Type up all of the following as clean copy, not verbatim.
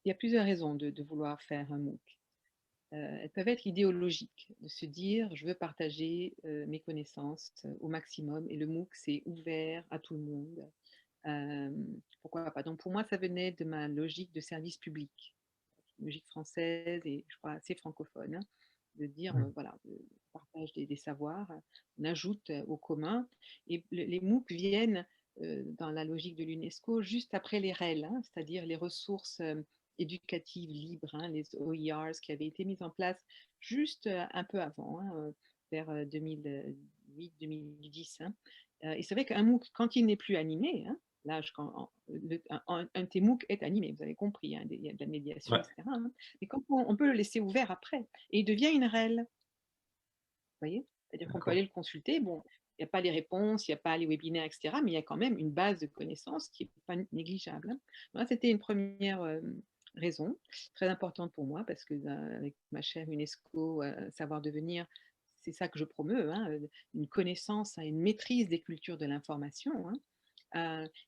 Il y a plusieurs raisons de vouloir faire un MOOC. Elles peuvent être idéologiques, de se dire: «Je veux partager, mes connaissances, au maximum et le MOOC, c'est ouvert à tout le monde». Pourquoi pas? Donc pour moi, ça venait de ma logique de service public, logique française et je crois assez francophone, hein, de dire, Mmh. voilà, partage des savoirs, on ajoute, au commun et les MOOC viennent, dans la logique de l'UNESCO juste après les REL, hein, c'est-à-dire les ressources, éducatives libres, hein, les OERs qui avaient été mises en place juste, un peu avant, hein, vers, 2008-2010, hein. Et c'est vrai qu'un MOOC, quand il n'est plus animé, hein, là je quand en le un de tes MOOC est animé, vous avez compris, hein, il y a de la médiation et Ouais, cetera, hein. Mais quand on peut le laisser ouvert après et il devient une REL, vous voyez? C'est-à-dire qu'on peut aller d'accord. le consulter, bon, il y a pas les réponses, il y a pas les webinaires et cetera, mais il y a quand même une base de connaissances qui est pas négligeable, hein. Voilà, c'était une première re raison, très importante pour moi parce que, avec ma chère UNESCO, Savoir Devenir, c'est ça que je promeut, hein, une connaissance, hein, une maîtrise des cultures de l'information, hein.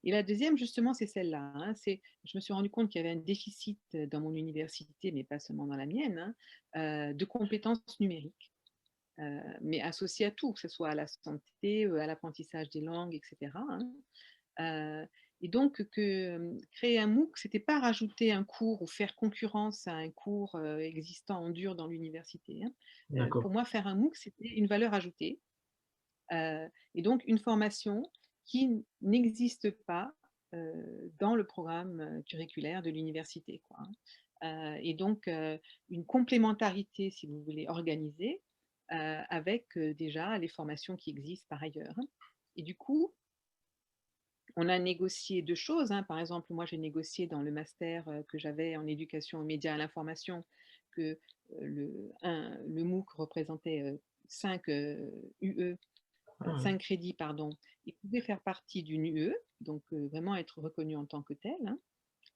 Et la deuxième justement, c'est celle-là, hein, c'est je me suis rendu compte qu'il y avait un déficit, dans mon université, mais pas seulement dans la mienne, hein, de compétences numériques, mais associées à tout, que ce soit à la santé, à l'apprentissage des langues et cetera, hein. Et donc créer un MOOC, c'était pas rajouter un cours ou faire concurrence à un cours, existant en dur dans l'université, hein. Pour D'accord. moi, faire un MOOC, c'était une valeur ajoutée. Et donc une formation qui n'existe pas, dans le programme, curriculaire de l'université, quoi, hein. Et donc une complémentarité, si vous voulez, organisée, avec, déjà les formations qui existent par ailleurs, hein. Et du coup, on a négocié 2 choses, hein. Par exemple, moi, j'ai négocié dans le master, que j'avais en éducation aux médias et à l'information que, le MOOC représentait, 5, UE, Ah ouais, 5 crédits, pardon. Il pouvait faire partie d'une UE, donc vraiment être reconnu en tant que tel, hein.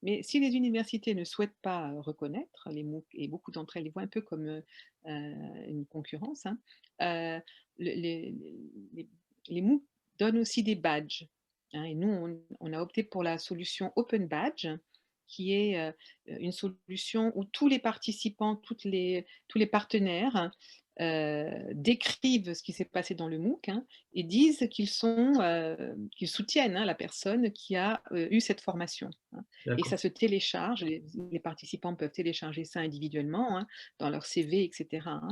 Mais si les universités ne souhaitent pas, reconnaître les MOOC et beaucoup d'entre elles les voient un peu comme, une concurrence, hein, le les les MOOC donnent aussi des badges, hein, et nous on a opté pour la solution Open Badge qui est, une solution où tous les participants, tous les partenaires, décrivent ce qui s'est passé dans le MOOC, hein, et disent qu'ils soutiennent, hein, la personne qui a, eu cette formation, hein. Et ça d'accord. se télécharge, les participants peuvent télécharger ça individuellement, hein, dans leur CV et cetera, hein.